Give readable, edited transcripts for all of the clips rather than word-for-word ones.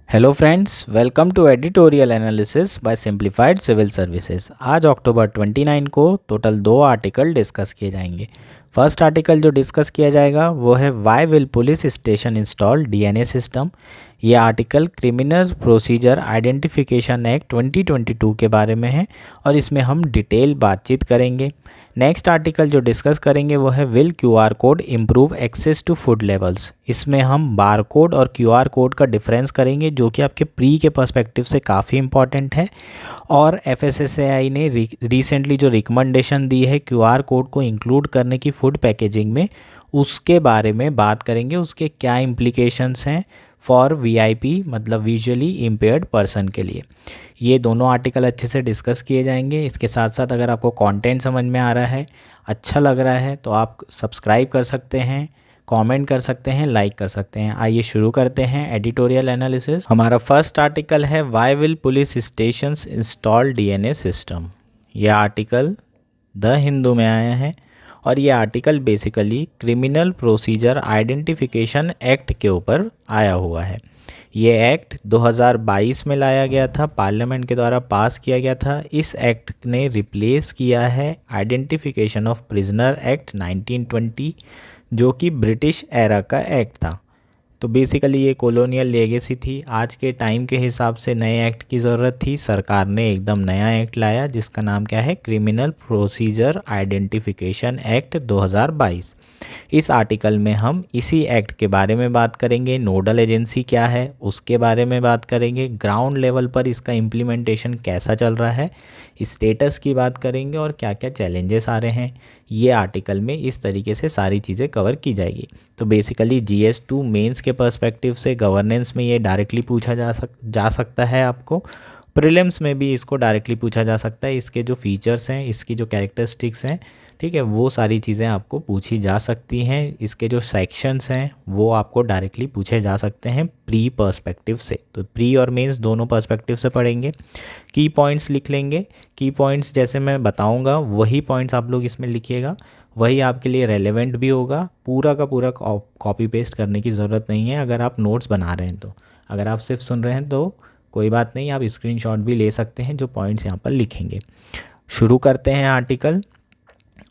Hello friends, welcome to editorial analysis by simplified civil services. आज October 29 को total 2 article discuss किए जाएंगे। First article जो discuss किया जाएगा वो है why will police station install DNA system. ये article criminal procedure identification act 2022 के बारे में है और इसमें हम डिटेल बातचीत करेंगे। नेक्स्ट आर्टिकल जो डिस्कस करेंगे वो है will QR code improve access to food labels. इसमें हम बार कोड और क्यूआर कोड का डिफरेंस करेंगे जो कि आपके प्री के पर्सपेक्टिव से काफ़ी इंपॉर्टेंट है। और एफएसएसएआई ने रिसेंटली जो रिकमेंडेशन दी है क्यूआर कोड को इंक्लूड करने की फूड पैकेजिंग में, उसके बारे में बात करेंगे। उसके क्या इम्प्लीकेशंस हैं फॉर वीआईपी मतलब विजुअली इम्पेयर्ड पर्सन के लिए। ये दोनों आर्टिकल अच्छे से डिस्कस किए जाएंगे। इसके साथ साथ अगर आपको कंटेंट समझ में आ रहा है, अच्छा लग रहा है, तो आप सब्सक्राइब कर सकते हैं, कमेंट कर सकते हैं, लाइक कर सकते हैं। आइए शुरू करते हैं एडिटोरियल एनालिसिस। हमारा फर्स्ट आर्टिकल है why will police stations install DNA system. यह आर्टिकल द हिंदू में आया है और ये article basically criminal procedure identification act के ऊपर आया हुआ है। ये एक्ट 2022 में लाया गया था, पार्लियामेंट के द्वारा पास किया गया था। इस एक्ट ने रिप्लेस किया है आइडेंटिफिकेशन ऑफ प्रिजनर एक्ट 1920 जो कि ब्रिटिश एरा का एक्ट था। तो बेसिकली ये कॉलोनियल लेगेसी थी। आज के टाइम के हिसाब से नए एक्ट की ज़रूरत थी। सरकार ने एकदम नया एक्ट लाया जिसका नाम क्या है, क्रिमिनल प्रोसीजर आइडेंटिफिकेशन एक्ट 2022। इस आर्टिकल में हम इसी एक्ट के बारे में बात करेंगे। नोडल एजेंसी क्या है उसके बारे में बात करेंगे। ग्राउंड लेवल पर इसका इम्प्लीमेंटेशन कैसा चल रहा है, स्टेटस की बात करेंगे और क्या क्या चैलेंजेस आ रहे हैं। ये आर्टिकल में इस तरीके से सारी चीज़ें कवर की जाएगी। तो बेसिकली GS2 मेंस के पर्सपेक्टिव से गवर्नेंस में ये डायरेक्टली पूछा जा सकता है आपको। प्रीलिम्स में भी इसको डायरेक्टली पूछा जा सकता है। इसके जो फीचर्स हैं, इसकी जो कैरेक्टरिस्टिक्स हैं, ठीक है, वो सारी चीज़ें आपको पूछी जा सकती हैं। इसके जो सेक्शंस हैं वो आपको डायरेक्टली पूछे जा सकते हैं प्री पर्सपेक्टिव से। तो प्री और मेंस दोनों पर्सपेक्टिव से पढ़ेंगे। की पॉइंट्स लिख लेंगे। की पॉइंट्स जैसे मैं बताऊंगा वही पॉइंट्स आप लोग इसमें लिखिएगा, वही आपके लिए रेलेवेंट भी होगा। पूरा का पूरा कॉपी पेस्ट करने की ज़रूरत नहीं है अगर आप नोट्स बना रहे हैं तो। अगर आप सिर्फ सुन रहे हैं तो कोई बात नहीं, आप स्क्रीनशॉट भी ले सकते हैं जो पॉइंट्स यहाँ पर लिखेंगे। शुरू करते हैं आर्टिकल।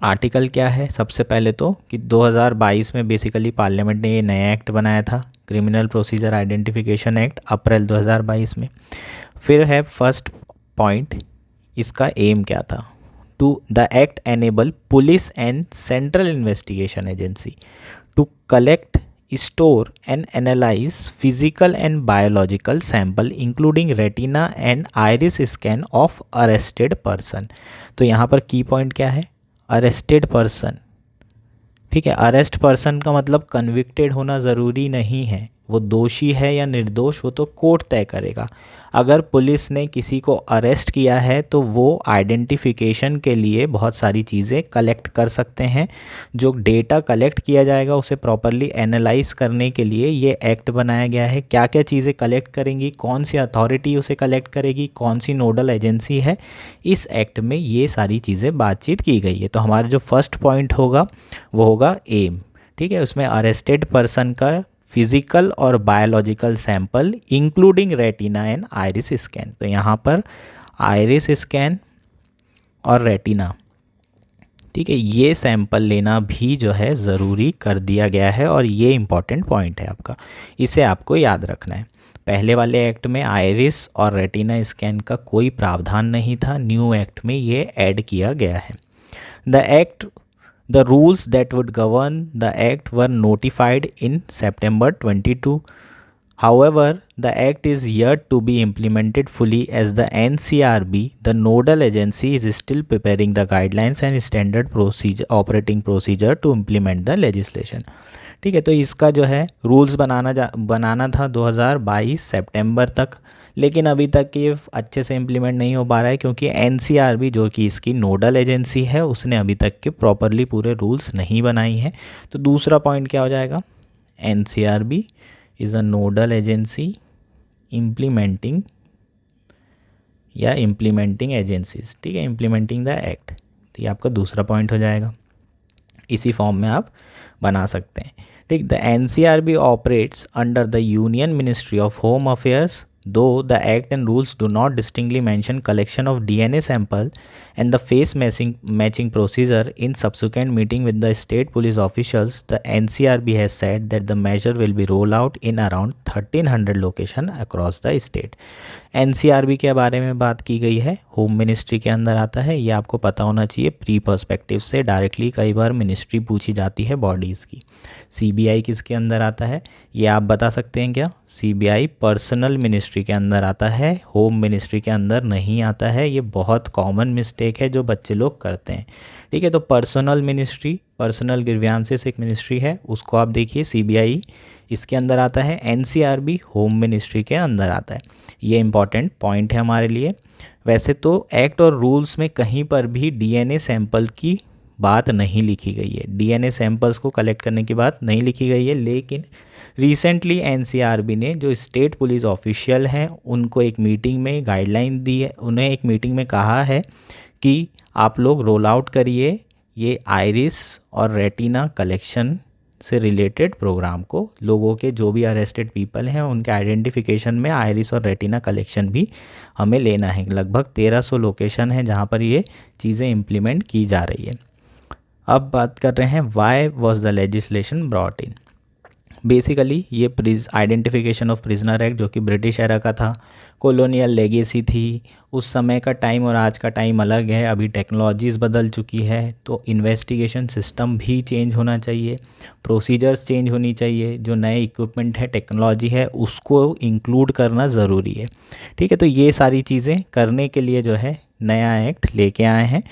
आर्टिकल क्या है, सबसे पहले तो कि 2022 में बेसिकली पार्लियामेंट ने ये नया एक्ट बनाया था, क्रिमिनल प्रोसीजर आइडेंटिफिकेशन एक्ट, अप्रैल 2022 में। फिर है फर्स्ट पॉइंट, इसका एम क्या था। To the act enable police and central investigation agency to collect, store and analyze physical and biological sample including retina and iris scan of arrested person। तो यहाँ पर की पॉइंट क्या है, अरेस्टेड पर्सन। ठीक है, अरेस्ट पर्सन का मतलब कन्विक्टेड होना ज़रूरी नहीं है, वो दोषी है या निर्दोष वो तो कोर्ट तय करेगा। अगर पुलिस ने किसी को अरेस्ट किया है तो वो आइडेंटिफिकेशन के लिए बहुत सारी चीज़ें कलेक्ट कर सकते हैं। जो डेटा कलेक्ट किया जाएगा उसे प्रॉपरली एनालाइज करने के लिए ये एक्ट बनाया गया है। क्या क्या चीज़ें कलेक्ट करेंगी, कौन सी अथॉरिटी उसे कलेक्ट करेगी, कौन सी नोडल एजेंसी है, इस एक्ट में ये सारी चीज़ें बातचीत की गई है। तो हमारा जो फर्स्ट पॉइंट होगा वो होगा एम। ठीक है, उसमें अरेस्टेड पर्सन का फिजिकल और biological sample including retina and iris scan. तो यहाँ पर आइरिस स्कैन और रेटिना, ठीक है, ये सैंपल लेना भी जो है ज़रूरी कर दिया गया है और ये इम्पॉर्टेंट पॉइंट है आपका, इसे आपको याद रखना है। पहले वाले एक्ट में आइरिस और रेटिना स्कैन का कोई प्रावधान नहीं था, न्यू एक्ट में ये ऐड किया गया है। The rules that would govern the act were notified in September 22. However, the act is yet to be implemented fully as the NCRB, the nodal agency, is still preparing the guidelines and standard operating procedure to implement the legislation. ठीक है, तो इसका जो है rules बनाना था 2022 सितंबर तक, लेकिन अभी तक ये अच्छे से इम्प्लीमेंट नहीं हो पा रहा है क्योंकि NCRB जो कि इसकी नोडल एजेंसी है उसने अभी तक के प्रॉपरली पूरे रूल्स नहीं बनाई हैं। तो दूसरा पॉइंट क्या हो जाएगा, NCRB is a nodal agency implementing agencies. ठीक है, इम्प्लीमेंटिंग द एक्ट। तो ये आपका दूसरा पॉइंट हो जाएगा। इसी फॉर्म में आप बना सकते हैं। ठीक, the NCRB operates under the union ministry of home affairs, though the act and rules do not distinctly mention collection of DNA sample and the face matching procedure. In subsequent meeting with the state police officials, the NCRB has said that the measure will be rolled out in around 1300 location across the state. NCRB के बारे में बात की गई है, home ministry के अंदर आता है, ये आपको पता होना चाहिए प्री पर्सपेक्टिव से, डायरेक्टली कई बार मिनिस्ट्री पूछी जाती है बॉडीज़ की। CBI किसके अंदर आता है, ये आप बता सकते हैं क्या? CBI पर्सनल मिनिस्ट्री के अंदर आता है, होम मिनिस्ट्री के अंदर नहीं आता है। ये बहुत कॉमन मिस्टेक है जो बच्चे लोग करते हैं। ठीक है, तो पर्सनल मिनिस्ट्री, पर्सनल ग्रीवियंसेस एक मिनिस्ट्री है, उसको आप देखिए CBI इसके अंदर आता है। NCRB होम मिनिस्ट्री के अंदर आता है। ये इंपॉर्टेंट पॉइंट है हमारे लिए। वैसे तो एक्ट और रूल्स में कहीं पर भी DNA सैंपल की बात नहीं लिखी गई है, DNA सैंपल्स को कलेक्ट करने की बात नहीं लिखी गई है, लेकिन रिसेंटली NCRB ने जो स्टेट पुलिस ऑफिशियल हैं उनको एक मीटिंग में गाइडलाइन दी है, उन्हें एक मीटिंग में कहा है कि आप लोग रोल आउट करिए ये आइरिस और रेटिना कलेक्शन से रिलेटेड प्रोग्राम को। लोगों के जो भी अरेस्टेड पीपल हैं उनके आइडेंटिफिकेशन में आइरिस और रेटिना कलेक्शन भी हमें लेना है। लगभग 1300 लोकेशन है जहाँ पर ये चीज़ें इम्प्लीमेंट की जा रही है। अब बात कर रहे हैं why was the legislation brought in. Basically ये आइडेंटिफिकेशन ऑफ प्रिजनर एक्ट जो कि ब्रिटिश एरा का था, कॉलोनियल लेगेसी थी। उस समय का टाइम और आज का टाइम अलग है, अभी टेक्नोलॉजीज़ बदल चुकी है, तो इन्वेस्टिगेशन सिस्टम भी चेंज होना चाहिए, प्रोसीजर्स चेंज होनी चाहिए, जो नए इक्विपमेंट है, टेक्नोलॉजी है, उसको इंक्लूड करना ज़रूरी है। ठीक है, तो ये सारी चीज़ें करने के लिए जो है नया एक्ट लेके आए हैं।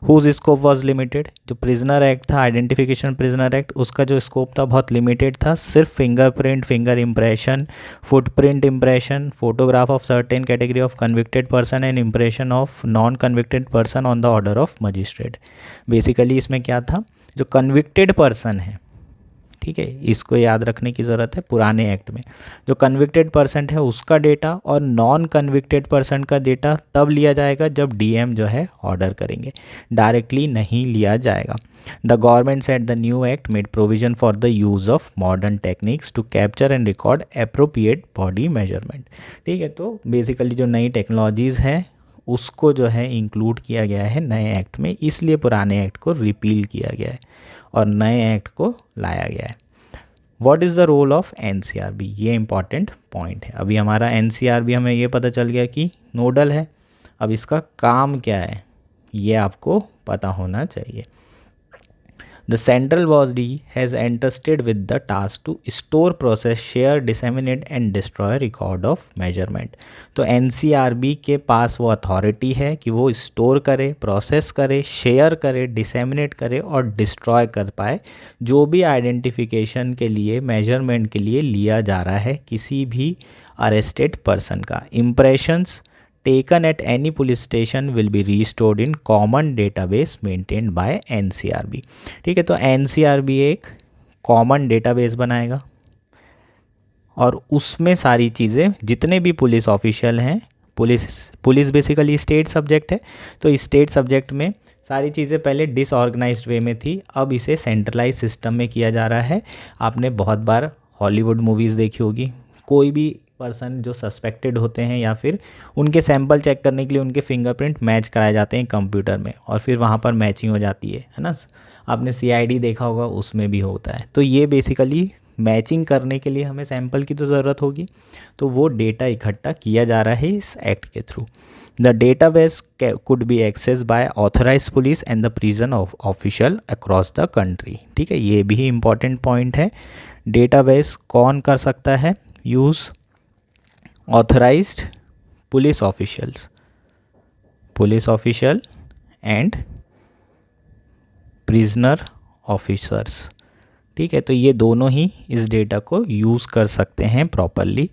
हुज स्कोप वाज लिमिटेड, जो प्रिजनर एक्ट था, आइडेंटिफिकेशन प्रिजनर एक्ट, उसका जो स्कोप था बहुत लिमिटेड था, सिर्फ fingerprint, finger impression, footprint impression, photograph of certain category of convicted person and impression of non convicted person on the order of magistrate. Basically इसमें क्या था, जो कन्विक्टेड पर्सन है, ठीक है, इसको याद रखने की ज़रूरत है। पुराने एक्ट में जो कन्विक्टेड पर्सन है उसका डेटा और नॉन कन्विक्टेड पर्सन का डेटा तब लिया जाएगा जब DM जो है ऑर्डर करेंगे, डायरेक्टली नहीं लिया जाएगा। The government set the new act made provision for the use of modern techniques to capture and record appropriate body measurement. ठीक है, तो बेसिकली जो नई टेक्नोलॉजीज़ हैं उसको जो है इंक्लूड किया गया है नए एक्ट में, इसलिए पुराने एक्ट को रिपील किया गया है और नए एक्ट को लाया गया है। What is the role of NCRB, ये इंपॉर्टेंट पॉइंट है। अभी हमारा NCRB हमें ये पता चल गया कि नोडल है, अब इसका काम क्या है ये आपको पता होना चाहिए। The central body has entrusted with the task to store, process, share, disseminate and destroy record of measurement। तो NCRB के पास वो अथॉरिटी है कि वो स्टोर करे, प्रोसेस करे, शेयर करे, डिसेमिनेट करे और डिस्ट्रॉय कर पाए जो भी आइडेंटिफिकेशन के लिए, मेजरमेंट के लिए लिया जा रहा है किसी भी अरेस्टेड पर्सन का। Impressions taken at any police station will be restored in common database maintained by NCRB। ठीक है, तो NCRB एक कॉमन डेटाबेस बनाएगा और उसमें सारी चीज़ें, जितने भी पुलिस ऑफिशियल हैं, पुलिस बेसिकली स्टेट सब्जेक्ट है, तो स्टेट सब्जेक्ट में सारी चीज़ें पहले डिसऑर्गेनाइज्ड वे में थी, अब इसे सेंट्रलाइज सिस्टम में किया जा रहा है। आपने बहुत बार हॉलीवुड मूवीज़ देखी होगी, कोई भी पर्सन जो सस्पेक्टेड होते हैं या फिर उनके सैंपल चेक करने के लिए उनके फिंगरप्रिंट मैच कराए जाते हैं कंप्यूटर में और फिर वहाँ पर मैचिंग हो जाती है ना। आपने CID देखा होगा, उसमें भी होता है। तो ये बेसिकली मैचिंग करने के लिए हमें सैंपल की तो ज़रूरत होगी, तो वो डेटा इकट्ठा किया जा रहा है इस एक्ट के थ्रू। The database could be access by authorise police and the prison official across the country. ठीक है, ये भी इंपॉर्टेंट पॉइंट है। डेटाबेस कौन कर सकता है use? Authorised police official and prisoner officers. ठीक है, तो ये दोनों ही इस डेटा को यूज़ कर सकते हैं प्रॉपरली।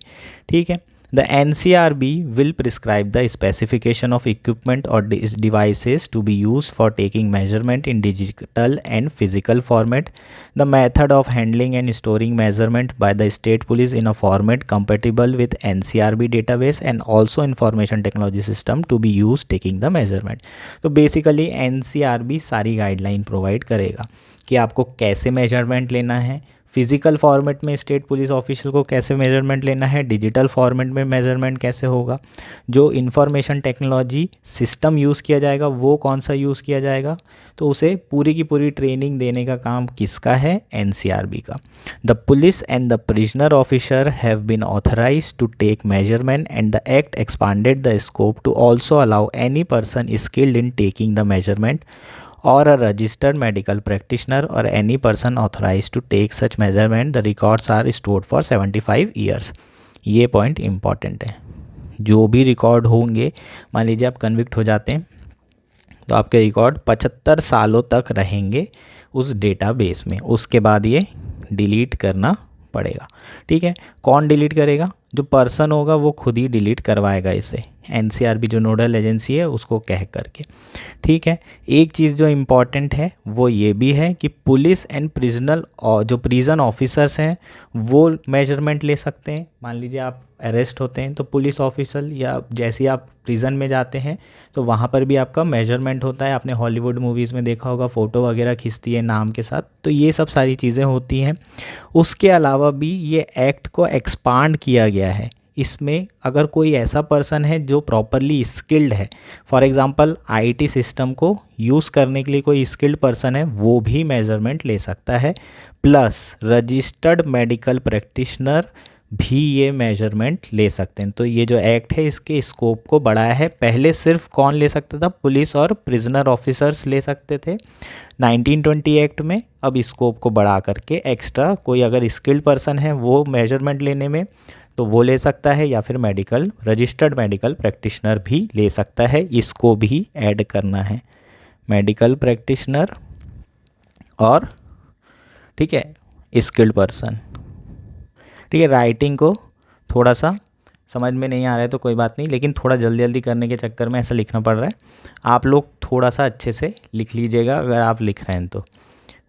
ठीक है, the NCRB will prescribe the specification of equipment or devices to be used for taking measurement in digital and physical format, the method of handling and storing measurement by the state police in a format compatible with NCRB database and also information technology system to be used taking the measurement। तो basically NCRB सारी guideline provide करेगा कि आपको कैसे measurement लेना है, physical format में state police official को कैसे मेजरमेंट लेना है, डिजिटल फॉर्मेट में मेजरमेंट कैसे होगा, जो इंफॉर्मेशन टेक्नोलॉजी सिस्टम यूज़ किया जाएगा वो कौन सा यूज़ किया जाएगा, तो उसे पूरी की पूरी ट्रेनिंग देने का काम किसका है, एनसीआरबी का। The police and the prisoner officer have been authorised to take measurement and the act expanded the scope to also allow any person skilled in taking the measurement or a registered medical practitioner or any person authorized to take such measurement, the records are stored for 75 years। ये point important है। जो भी record होंगे, मान लीजिए आप convict हो जाते हैं तो आपके रिकॉर्ड 75 सालों तक रहेंगे उस डेटाबेस में, उसके बाद ये डिलीट करना पड़ेगा। ठीक है, कौन डिलीट करेगा, जो पर्सन होगा वो खुद ही डिलीट करवाएगा इसे, एनसीआरबी जो नोडल एजेंसी है उसको कह करके। ठीक है, एक चीज़ जो इम्पॉर्टेंट है वो ये भी है कि पुलिस एंड प्रिजनल और जो प्रिजन ऑफिसर्स हैं वो मेजरमेंट ले सकते हैं। मान लीजिए आप अरेस्ट होते हैं तो पुलिस ऑफिसर या जैसे ही आप प्रिजन में जाते हैं तो वहाँ पर भी आपका मेजरमेंट होता है। आपने हॉलीवुड मूवीज़ में देखा होगा, फ़ोटो वगैरह खींचती है नाम के साथ, तो ये सब सारी चीज़ें होती हैं। उसके अलावा भी ये एक्ट को एक्सपांड किया गया है। इसमें अगर कोई ऐसा पर्सन है जो प्रॉपरली स्किल्ड है, फॉर एग्जांपल आईटी सिस्टम को यूज़ करने के लिए कोई स्किल्ड पर्सन है, वो भी मेजरमेंट ले सकता है। प्लस रजिस्टर्ड मेडिकल प्रैक्टिशनर भी ये मेजरमेंट ले सकते हैं। तो ये जो एक्ट है इसके स्कोप को बढ़ाया है। पहले सिर्फ कौन ले सकता था, पुलिस और प्रिजनर ऑफिसर्स ले सकते थे 1920 एक्ट में। अब स्कोप को बढ़ा करके एक्स्ट्रा कोई अगर स्किल्ड पर्सन है वो मेजरमेंट लेने में तो वो ले सकता है, या फिर रजिस्टर्ड मेडिकल प्रैक्टिशनर भी ले सकता है। इसको भी ऐड करना है, मेडिकल प्रैक्टिशनर और ठीक है स्किल्ड पर्सन। ठीक है, राइटिंग को थोड़ा सा समझ में नहीं आ रहा है तो कोई बात नहीं, लेकिन थोड़ा जल्दी जल्दी करने के चक्कर में ऐसा लिखना पड़ रहा है। आप लोग थोड़ा सा अच्छे से लिख लीजिएगा अगर आप लिख रहे हैं तो।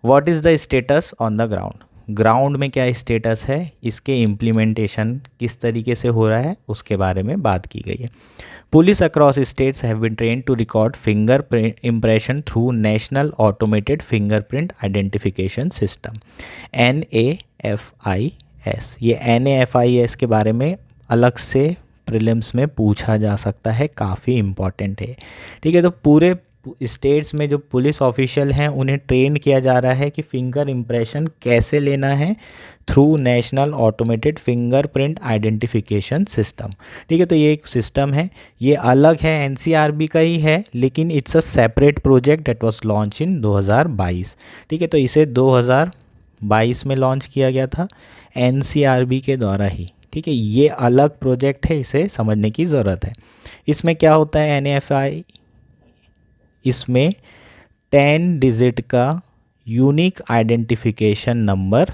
What is the status on the ground, ground में क्या स्टेटस है, इसके इम्प्लीमेंटेशन किस तरीके से हो रहा है उसके बारे में बात की गई है। Police across states have been trained to record finger impression through national automated fingerprint identification system NAFIS। ये NAFIS के बारे में अलग से प्रीलिम्स में पूछा जा सकता है, काफ़ी इम्पॉर्टेंट है। ठीक है, तो पूरे स्टेट्स में जो पुलिस ऑफिशियल हैं उन्हें ट्रेन किया जा रहा है कि फिंगर इम्प्रेशन कैसे लेना है through national automated fingerprint identification system. ठीक है, तो ये एक सिस्टम है, ये अलग है, एनसीआरबी का ही है, लेकिन it's a separate project that was launch in 2022। ठीक है, तो इसे 2022 में लॉन्च किया गया था एनसीआरबी के द्वारा ही। ठीक है, ये अलग प्रोजेक्ट है, इसे समझने की ज़रूरत है। इसमें क्या होता है NAFI, इसमें 10 डिजिट का यूनिक आइडेंटिफिकेशन नंबर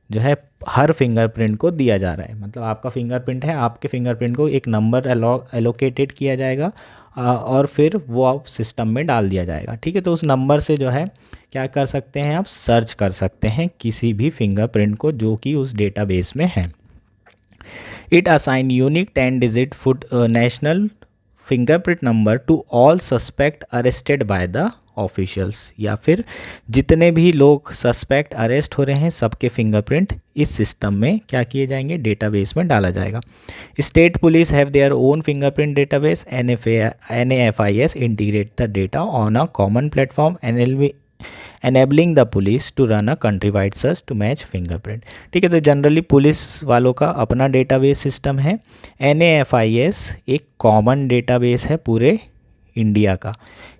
जो है हर फिंगरप्रिंट को दिया जा रहा है। मतलब आपका फिंगरप्रिंट है, आपके फिंगरप्रिंट को एक नंबर एलोकेटेड किया जाएगा और फिर वो आप सिस्टम में डाल दिया जाएगा। ठीक है, तो उस नंबर से जो है क्या कर सकते हैं, आप सर्च कर सकते हैं किसी भी फिंगरप्रिंट को जो कि उस डेटाबेस में है। It assign unique 10 digit national fingerprint number two all suspect arrested by the officials, या फिर जितने भी लोग सस्पेक्ट अरेस्ट हो रहे हैं सबके फिंगरप्रिंट इस सिस्टम में क्या किए जाएंगे, डेटाबेस में डाला जाएगा। State police have their own fingerprint database NAFIS integrate the data on a common platform enabling the police to run a countrywide search to match fingerprint। ठीक है, तो जनरली पुलिस वालों का अपना डेटाबेस सिस्टम है। NAFIS एक common database है पूरे इंडिया का,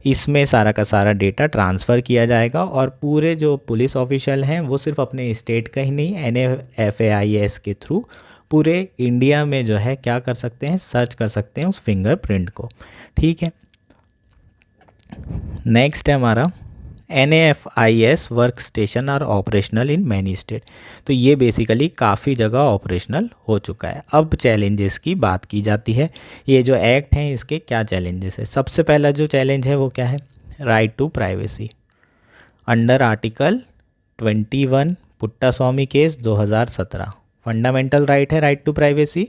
इसमें सारा का सारा डेटा ट्रांसफ़र किया जाएगा और पूरे जो पुलिस ऑफिशियल हैं वो सिर्फ अपने स्टेट का ही नहीं, NAFIS के थ्रू पूरे इंडिया में जो है क्या कर सकते हैं, सर्च कर सकते हैं उस फिंगरप्रिंट को। ठीक है, नेक्स्ट है हमारा NAFIS work station are operational in many state. तो ये बेसिकली काफ़ी जगह ऑपरेशनल हो चुका है। अब चैलेंजेस की बात की जाती है, ये जो एक्ट हैं इसके क्या चैलेंजेस है। सबसे पहला जो चैलेंज है वो क्या है, right to privacy. Under article 21 Puttaswamy case 2017 fundamental right है राइट टू प्राइवेसी,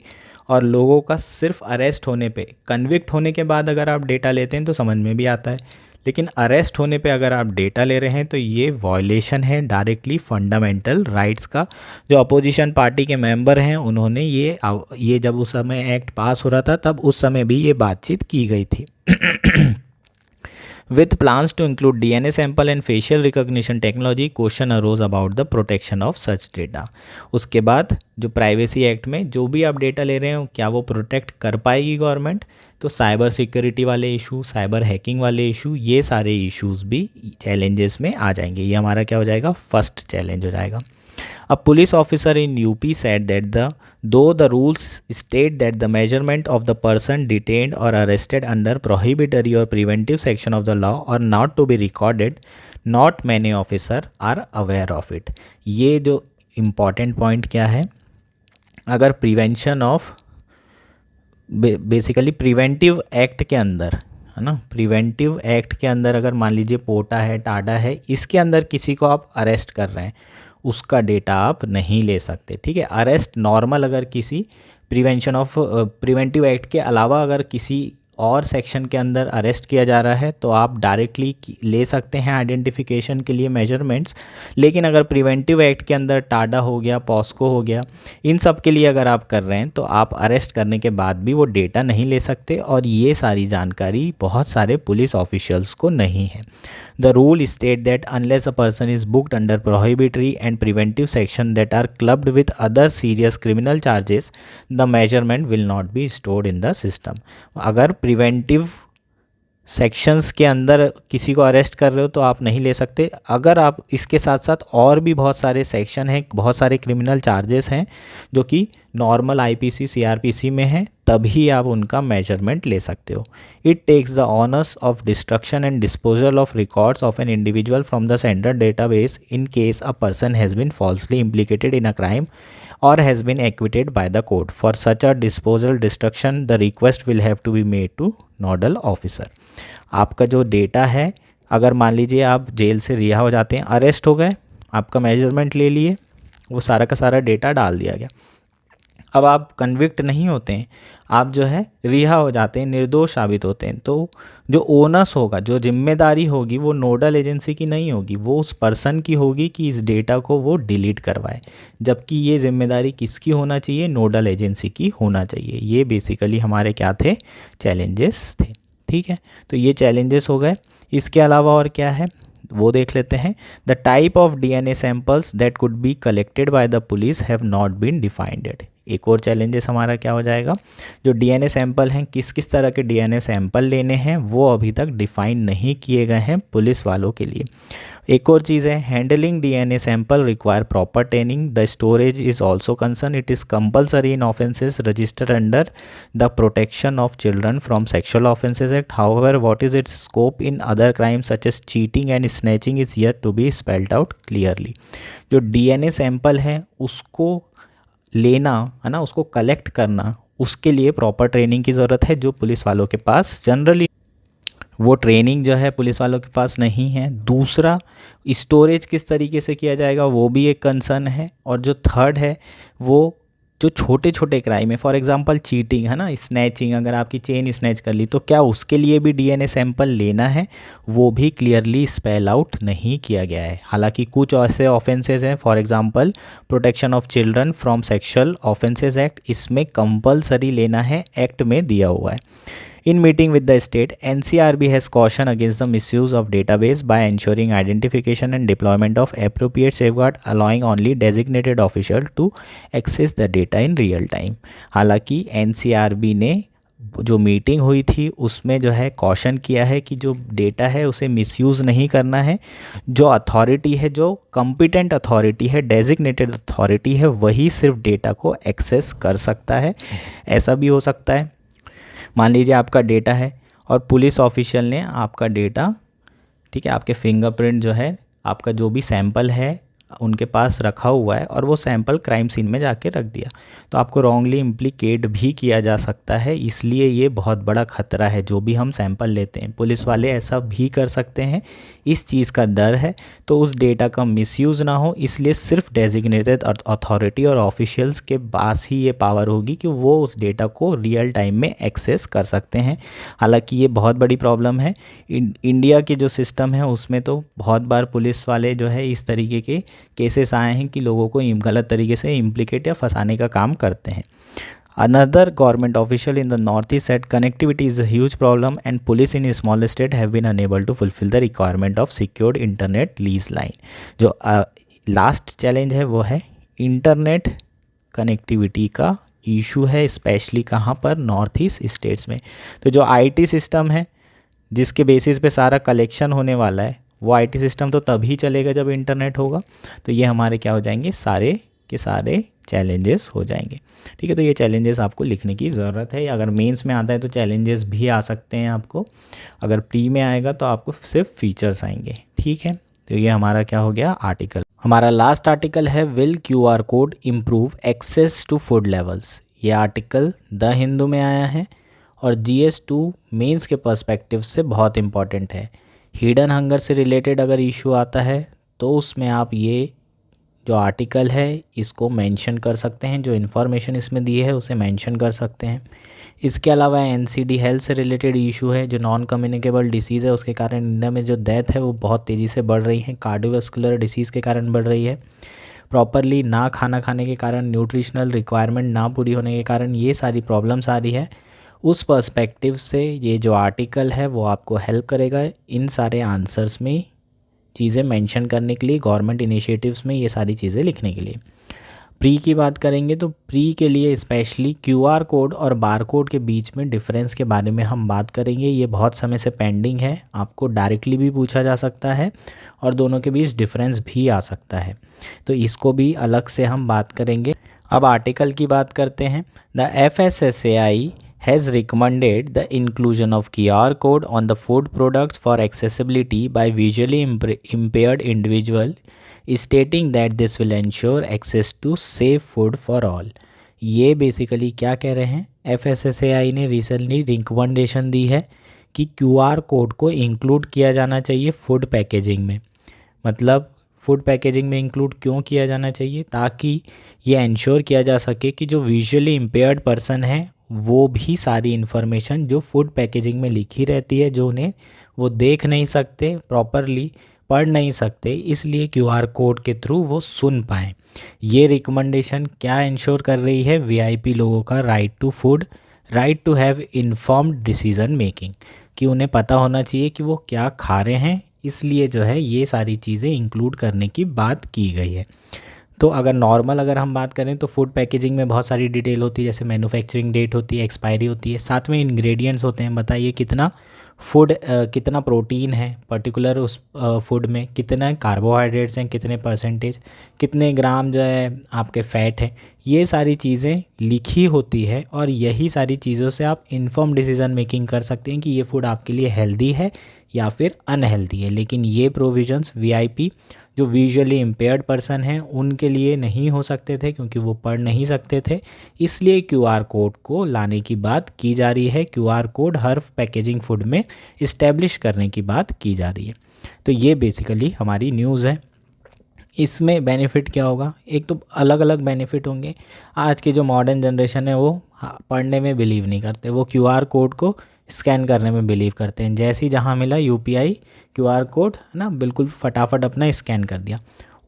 और लोगों का सिर्फ अरेस्ट होने पे, कन्विक्ट होने के बाद अगर आप डेटा लेते हैं तो समझ में भी आता है, लेकिन अरेस्ट होने पे अगर आप डेटा ले रहे हैं तो ये वॉयलेशन है डायरेक्टली फंडामेंटल राइट्स का। जो अपोजिशन पार्टी के मेंबर हैं उन्होंने ये जब उस समय एक्ट पास हो रहा था तब उस समय भी ये बातचीत की गई थी। With plans to include DNA sample and facial recognition technology, question arose about the protection of such data. उसके बाद जो प्राइवेसी एक्ट में जो भी आप डेटा ले रहे हो क्या वो प्रोटेक्ट कर पाएगी गवर्नमेंट, तो साइबर सिक्योरिटी वाले इशू, साइबर हैकिंग वाले इशू, ये सारे इश्यूज भी चैलेंजेस में आ जाएंगे। ये हमारा क्या हो जाएगा, फर्स्ट चैलेंज हो जाएगा। A police officer in UP said that though the rules state that the measurement of the person detained or arrested under prohibitory or preventive section of the law are not to be recorded, not many officers are aware of it. ये जो important point क्या है, अगर prevention of basically preventive act के अंदर है ना, preventive act के अंदर अगर मान लीजिए पोटा है, टाडा है, इसके अंदर किसी को आप अरेस्ट कर रहे हैं, उसका डेटा आप नहीं ले सकते। ठीक है, अरेस्ट नॉर्मल अगर किसी प्रिवेंशन ऑफ प्रिवेंटिव एक्ट के अलावा अगर किसी और सेक्शन के अंदर अरेस्ट किया जा रहा है तो आप डायरेक्टली ले सकते हैं आइडेंटिफिकेशन के लिए मेजरमेंट्स। लेकिन अगर प्रिवेंटिव एक्ट के अंदर टाडा हो गया, पॉस्को हो गया, इन सब के लिए अगर आप कर रहे हैं तो आप अरेस्ट करने के बाद भी वो डेटा नहीं ले सकते, और ये सारी जानकारी बहुत सारे पुलिस ऑफिशियल्स को नहीं है। The rule state that unless a person is booked under prohibitory and preventive section that are clubbed with other serious criminal charges, the measurement will not be stored in the system. अगर preventive sections के अंदर किसी को arrest कर रहे हो तो आप नहीं ले सकते। अगर आप इसके साथ साथ और भी बहुत सारे सेक्शन हैं, बहुत सारे क्रिमिनल चार्जेस हैं जो कि नॉर्मल आईपीसी सीआरपीसी में हैं, तभी आप उनका मेजरमेंट ले सकते हो। It takes the onus of destruction and disposal of records of an individual from the central database in case a person has been falsely implicated in a crime or has been acquitted by the court. For such a disposal destruction, the request will have to be made to nodal officer. आपका जो data है, अगर मान लीजिए आप jail से रिहा हो जाते हैं, अरेस्ट हो गए, आपका मेजरमेंट ले लिए, वो सारा का सारा डेटा डाल दिया गया, अब आप कन्विक्ट नहीं होते हैं, आप जो है रिहा हो जाते हैं, निर्दोष साबित होते हैं, तो जो ओनस होगा, जो जिम्मेदारी होगी वो नोडल एजेंसी की नहीं होगी, वो उस पर्सन की होगी कि इस डेटा को वो डिलीट करवाए। जबकि ये जिम्मेदारी किसकी होना चाहिए, नोडल एजेंसी की होना चाहिए। ये बेसिकली हमारे क्या थे, चैलेंजेस थे। ठीक है, तो ये चैलेंजेस हो गए। इसके अलावा और क्या है वो देख लेते हैं। The type of DNA samples that could be collected by the police have not been defined. एक और चैलेंजेस हमारा क्या हो जाएगा, जो DNA सैंपल हैं, किस किस तरह के DNA सैंपल लेने हैं वो अभी तक डिफाइन नहीं किए गए हैं पुलिस वालों के लिए। एक और चीज़ है, handling DNA sample require proper training, the storage is also concern, it is compulsory in offences registered under the protection of children from sexual offences act. However what is its scope in other crimes such as cheating and snatching is yet to be spelled out clearly. जो DNA sample है उसको लेना है ना, उसको collect करना, उसके लिए प्रॉपर ट्रेनिंग की ज़रूरत है जो पुलिस वालों के पास जनरली वो ट्रेनिंग जो है पुलिस वालों के पास नहीं है। दूसरा, स्टोरेज किस तरीके से किया जाएगा वो भी एक कंसर्न है। और जो थर्ड है वो जो छोटे छोटे क्राइम है, फॉर एग्जांपल चीटिंग है ना, स्नैचिंग, अगर आपकी चेन स्नैच कर ली तो क्या उसके लिए भी DNA सैंपल लेना है, वो भी क्लियरली स्पेल आउट नहीं किया गया है। हालांकि कुछ ऐसे ऑफेंसेस हैं, for example protection of children from sexual offences act, इसमें कंपलसरी लेना है, एक्ट में दिया हुआ है। In meeting with the state, NCRB has cautioned against the misuse of database by ensuring identification and deployment of appropriate safeguard, allowing only designated official to access the data in real time. हालांकि NCRB ने जो meeting हुई थी उसमें जो है caution किया है कि जो डेटा है उसे मिसयूज़ नहीं करना है। जो अथॉरिटी है, जो कॉम्पिटेंट अथॉरिटी है, डेजिग्नेटेड अथॉरिटी है, वही सिर्फ डेटा को एक्सेस कर सकता है। ऐसा भी हो सकता है, मान लीजिए आपका डेटा है और पुलिस ऑफिशियल ने आपका डेटा, ठीक है, आपके फिंगरप्रिंट जो है, आपका जो भी सैंपल है उनके पास रखा हुआ है और वो सैंपल क्राइम सीन में जाके रख दिया, तो आपको रॉन्गली इम्प्लीकेट भी किया जा सकता है। इसलिए ये बहुत बड़ा खतरा है, जो भी हम सैंपल लेते हैं पुलिस वाले ऐसा भी कर सकते हैं, इस चीज़ का डर है। तो उस डेटा का मिसयूज़ ना हो, इसलिए सिर्फ डेजिग्नेटेड अथॉरिटी और ऑफिशियल्स के पास ही ये पावर होगी कि वो उस डेटा को रियल टाइम में एक्सेस कर सकते हैं। हालांकि ये बहुत बड़ी प्रॉब्लम है। इंडिया के जो सिस्टम है उसमें तो बहुत बार पुलिस वाले जो है इस तरीके के केसेस आए हैं कि लोगों को गलत तरीके से इम्प्लीकेट या फंसाने का काम करते हैं। Another government official in the Northeast said connectivity is a huge problem and police in a small state have been unable to fulfill the requirement of secured internet lease line. जो last challenge है वो है internet connectivity का issue है, specially कहाँ पर, north east states में। तो जो आईटी सिस्टम है जिसके बेसिस पे सारा कलेक्शन होने वाला है, वो आईटी सिस्टम तो तभी चलेगा जब इंटरनेट होगा। तो ये हमारे क्या हो जाएंगे, सारे के सारे चैलेंजेस हो जाएंगे। ठीक है, तो ये चैलेंजेस आपको लिखने की ज़रूरत है। अगर मेंस में आता है तो चैलेंजेस भी आ सकते हैं आपको, अगर प्री में आएगा तो आपको सिर्फ फीचर्स आएंगे। ठीक है, तो ये हमारा क्या हो गया आर्टिकल। हमारा लास्ट आर्टिकल है will QR code improve access to food labels. ये आर्टिकल द हिंदू में आया है और GS2 मेंस के पर्सपेक्टिव से बहुत इंपॉर्टेंट है। हिडन हंगर से रिलेटेड अगर इशू आता है तो उसमें आप ये जो आर्टिकल है इसको मेंशन कर सकते हैं, जो इन्फॉर्मेशन इसमें दी है उसे मेंशन कर सकते हैं। इसके अलावा NCD हेल्थ से रिलेटेड इशू है, जो नॉन कम्युनिकेबल डिसीज़ है उसके कारण इंडिया में जो डेथ है वो बहुत तेज़ी से बढ़ रही है, कार्डियोवैस्कुलर डिसीज़ के कारण बढ़ रही है। प्रॉपरली ना खाना खाने के कारण, न्यूट्रिशनल रिक्वायरमेंट ना पूरी होने के कारण ये सारी प्रॉब्लम्स आ रही है। उस पर्सपेक्टिव से ये जो आर्टिकल है वो आपको हेल्प करेगा इन सारे आंसर्स में चीज़ें मेंशन करने के लिए, गवर्नमेंट इनिशिएटिव्स में ये सारी चीज़ें लिखने के लिए। प्री की बात करेंगे तो प्री के लिए स्पेशली क्यूआर कोड और बार कोड के बीच में डिफरेंस के बारे में हम बात करेंगे। ये बहुत समय से पेंडिंग है, आपको डायरेक्टली भी पूछा जा सकता है और दोनों के बीच डिफरेंस भी आ सकता है, तो इसको भी अलग से हम बात करेंगे। अब आर्टिकल की बात करते हैं। The FSSAI has recommended the inclusion of QR code on the food products for accessibility by visually impaired individual, stating that this will ensure access to safe food for all. ये basically क्या कह रहे हैं, FSSAI ने recently recommendation दी है कि QR code को include किया जाना चाहिए फूड पैकेजिंग में। मतलब फूड पैकेजिंग में इंक्लूड क्यों किया जाना चाहिए, ताकि ये इंश्योर किया जा सके कि जो विजुअली इम्पेयर्ड पर्सन है वो भी सारी इन्फॉर्मेशन जो फूड पैकेजिंग में लिखी रहती है, जो उन्हें वो देख नहीं सकते, प्रॉपरली पढ़ नहीं सकते, इसलिए QR कोड के थ्रू वो सुन पाएँ। ये रिकमेंडेशन क्या इंश्योर कर रही है, VIP लोगों का right to food, right to have informed decision making, कि उन्हें पता होना चाहिए कि वो क्या खा रहे हैं, इसलिए जो है ये सारी चीज़ें इंक्लूड करने की बात की गई है। तो अगर हम बात करें तो फूड पैकेजिंग में बहुत सारी डिटेल होती है, जैसे मैन्युफैक्चरिंग डेट होती है, एक्सपायरी होती है, साथ में इंग्रेडिएंट्स होते हैं। बताइए कितना फूड कितना प्रोटीन है पर्टिकुलर उस फूड में, कितना कार्बोहाइड्रेट्स हैं, कितने परसेंटेज, कितने ग्राम जो है आपके फ़ैट है, ये सारी चीज़ें लिखी होती है और यही सारी चीज़ों से आप इन्फॉर्म डिसीजन मेकिंग कर सकते हैं कि ये फूड आपके लिए हेल्दी है या फिर अनहेल्दी है। लेकिन ये प्रोविजंस VIP जो विजुअली इम्पेयर्ड पर्सन हैं उनके लिए नहीं हो सकते थे, क्योंकि वो पढ़ नहीं सकते थे, इसलिए QR कोड को लाने की बात की जा रही है। QR कोड हर पैकेजिंग फूड में इस्टेब्लिश करने की बात की जा रही है। तो ये बेसिकली हमारी न्यूज़ है। इसमें बेनिफिट क्या होगा, एक तो अलग अलग बेनिफिट होंगे। आज की जो मॉडर्न जनरेशन है वो पढ़ने में बिलीव नहीं करते, वो QR कोड को स्कैन करने में बिलीव करते हैं। जैसे ही जहाँ मिला UPI QR कोड है ना, बिल्कुल फटाफट अपना स्कैन कर दिया।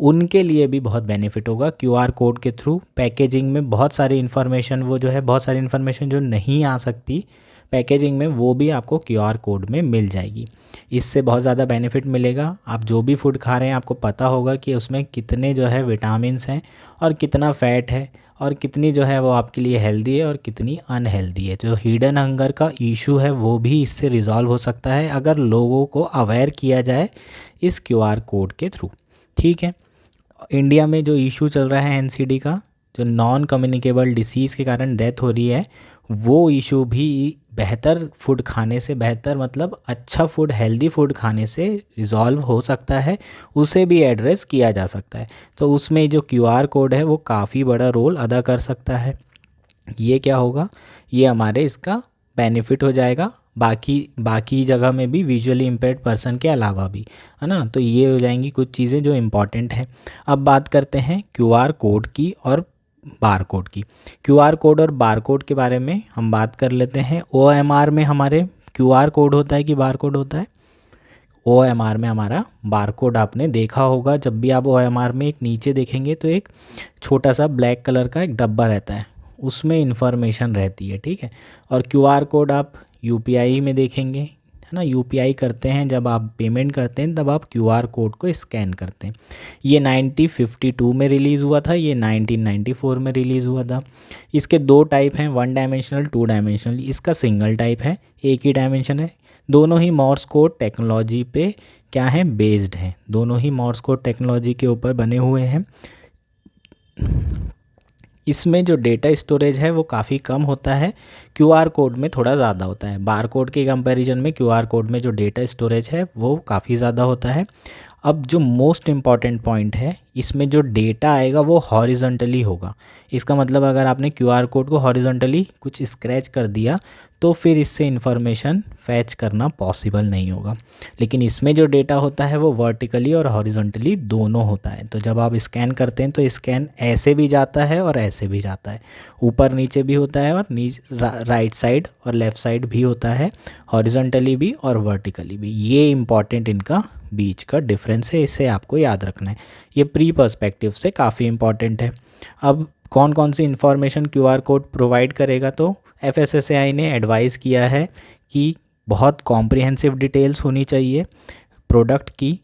उनके लिए भी बहुत बेनिफिट होगा QR कोड के थ्रू। पैकेजिंग में बहुत सारी इन्फॉर्मेशन, वो जो है बहुत सारी इन्फॉर्मेशन जो नहीं आ सकती पैकेजिंग में, वो भी आपको QR कोड में मिल जाएगी। इससे बहुत ज़्यादा बेनिफिट मिलेगा। आप जो भी फूड खा रहे हैं आपको पता होगा कि उसमें कितने जो है विटामिन्स हैं और कितना फ़ैट है और कितनी जो है वो आपके लिए हेल्दी है और कितनी अनहेल्दी है। जो हिडन हंगर का इशू है वो भी इससे रिज़ॉल्व हो सकता है अगर लोगों को अवेयर किया जाए इस QR कोड के थ्रू। ठीक है, इंडिया में जो इशू चल रहा है NCD का, जो नॉन कम्युनिकेबल डिसीज़ के कारण डेथ हो रही है, वो इशू भी बेहतर फूड खाने से, बेहतर मतलब अच्छा फूड, हेल्दी फूड खाने से रिजॉल्व हो सकता है, उसे भी एड्रेस किया जा सकता है। तो उसमें जो क्यूआर कोड है वो काफ़ी बड़ा रोल अदा कर सकता है। ये क्या होगा, ये हमारे इसका बेनिफिट हो जाएगा बाकी बाकी जगह में भी, विजुअली इम्पेयर्ड पर्सन के अलावा भी, है ना। तो ये हो जाएंगी कुछ चीज़ें जो इम्पॉर्टेंट हैं। अब बात करते हैं क्यूआर कोड की और बार कोड की। क्यूआर कोड और बार कोड के बारे में हम बात कर लेते हैं। ओएमआर में हमारे क्यूआर कोड होता है कि बार कोड होता है? ओएमआर में हमारा बार कोड, आपने देखा होगा जब भी आप ओएमआर में एक नीचे देखेंगे तो एक छोटा सा ब्लैक कलर का एक डब्बा रहता है, उसमें इंफॉर्मेशन रहती है, ठीक है। और क्यूआर कोड आप यूपीआई में देखेंगे, है ना। यूपीआई करते हैं जब आप पेमेंट करते हैं, तब आप क्यूआर कोड को स्कैन करते हैं। ये 1952 में रिलीज़ हुआ था, ये 1994 में रिलीज़ हुआ था। इसके दो टाइप हैं, 1 डायमेंशनल, 2 डायमेंशनल। इसका सिंगल टाइप है, एक ही डायमेंशन है। दोनों ही मॉर्स कोड टेक्नोलॉजी पे क्या है, बेस्ड हैं। दोनों ही मॉर्स कोड टेक्नोलॉजी के ऊपर बने हुए हैं। इसमें जो डेटा स्टोरेज है वो काफ़ी कम होता है, क्यूआर कोड में थोड़ा ज़्यादा होता है। बार कोड के कंपैरिजन में क्यूआर कोड में जो डेटा स्टोरेज है वो काफ़ी ज़्यादा होता है। अब जो मोस्ट इम्पॉर्टेंट पॉइंट है, इसमें जो डेटा आएगा वो हॉरिजॉन्टली होगा। इसका मतलब अगर आपने क्यूआर कोड को हॉरिजॉन्टली कुछ स्क्रैच कर दिया तो फिर इससे इन्फॉर्मेशन फैच करना पॉसिबल नहीं होगा। लेकिन इसमें जो डेटा होता है वो वर्टिकली और हॉरिजॉन्टली दोनों होता है। तो जब आप स्कैन करते हैं तो स्कैन ऐसे भी जाता है और ऐसे भी जाता है, ऊपर नीचे भी होता है, और राइट साइड और लेफ़्ट साइड भी होता है, हॉरिजॉन्टली भी और वर्टिकली भी। ये इंपॉर्टेंट इनका बीच का डिफरेंस है, इसे आपको याद रखना है। ये प्री पर्सपेक्टिव से काफ़ी इंपॉर्टेंट है। अब कौन कौन सी इन्फॉर्मेशन क्यूआर कोड प्रोवाइड करेगा, तो एफएसएसएआई ने एडवाइस किया है कि बहुत कॉम्प्रिहेंसिव डिटेल्स होनी चाहिए प्रोडक्ट की,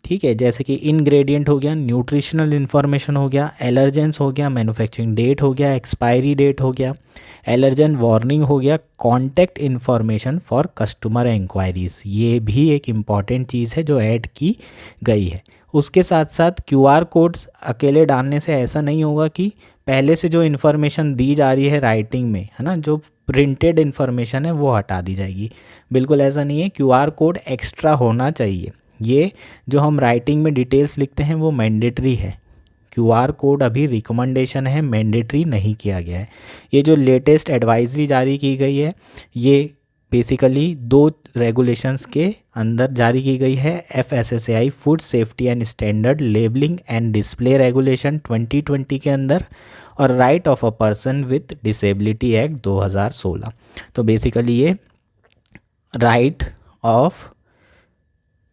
ठीक है। जैसे कि इंग्रेडिएंट हो गया, न्यूट्रिशनल इन्फॉर्मेशन हो गया, एलर्जेंस हो गया, मैन्युफैक्चरिंग डेट हो गया, एक्सपायरी डेट हो गया, एलर्जन वार्निंग हो गया, contact information for customer inquiries. ये भी एक इम्पॉर्टेंट चीज़ है जो ऐड की गई है। उसके साथ साथ क्यूआर कोड्स अकेले डालने से ऐसा नहीं होगा कि पहले से जो इन्फॉर्मेशन दी जा रही है राइटिंग में, है ना, जो प्रिंटेड इन्फॉर्मेशन है वो हटा दी जाएगी। बिल्कुल ऐसा नहीं है, क्यूआर कोड एक्स्ट्रा होना चाहिए। ये जो हम राइटिंग में डिटेल्स लिखते हैं वो मैंडेटरी है। क्यूआर कोड अभी रिकमेंडेशन है, मैंडेटरी नहीं किया गया है। ये जो लेटेस्ट एडवाइजरी जारी की गई है, ये बेसिकली 2 रेगुलेशंस के अंदर जारी की गई है। FSSAI food safety and standard labelling and display regulation 2020 के अंदर, और right of a person with disability act 2016। तो बेसिकली ये right of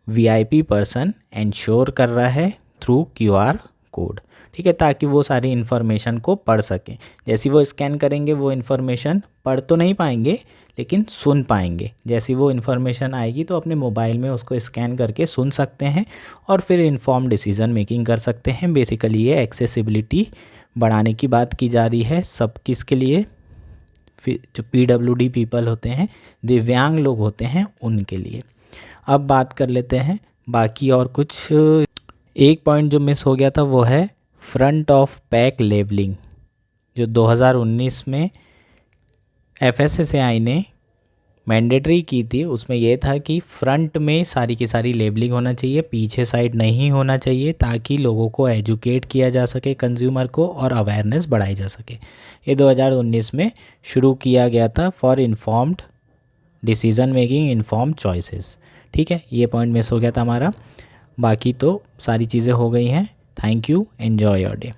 VIP person ensure कर रहा है थ्रू क्यूआर कोड, ठीक है, ताकि वो सारी इन्फॉर्मेशन को पढ़ सकें। जैसे वो स्कैन करेंगे वो इन्फॉर्मेशन पढ़ तो नहीं पाएंगे लेकिन सुन पाएंगे। जैसी वो इन्फॉर्मेशन आएगी तो अपने मोबाइल में उसको स्कैन करके सुन सकते हैं और फिर इन्फॉर्म डिसीजन मेकिंग कर सकते हैं। बेसिकली ये एक्सेसिबिलिटी बढ़ाने की बात की जा रही है सब किसके लिए, फिर जो पीडब्ल्यूडी पीपल होते हैं, दिव्यांग लोग होते हैं, उनके लिए। अब बात कर लेते हैं बाकी और कुछ। एक पॉइंट जो मिस हो गया था वो है फ्रंट ऑफ पैक लेबलिंग, जो 2019 में एफएसएसएआई ने मैंडेटरी की थी। उसमें यह था कि फ्रंट में सारी की सारी लेबलिंग होना चाहिए, पीछे साइड नहीं होना चाहिए, ताकि लोगों को एजुकेट किया जा सके, कंज्यूमर को, और अवेयरनेस बढ़ाई जा सके। ये 2019 में शुरू किया गया था for informed decision making, informed choices, ठीक है। ये पॉइंट मिस हो गया था हमारा, बाकी तो सारी चीज़ें हो गई हैं। Thank you, enjoy your day.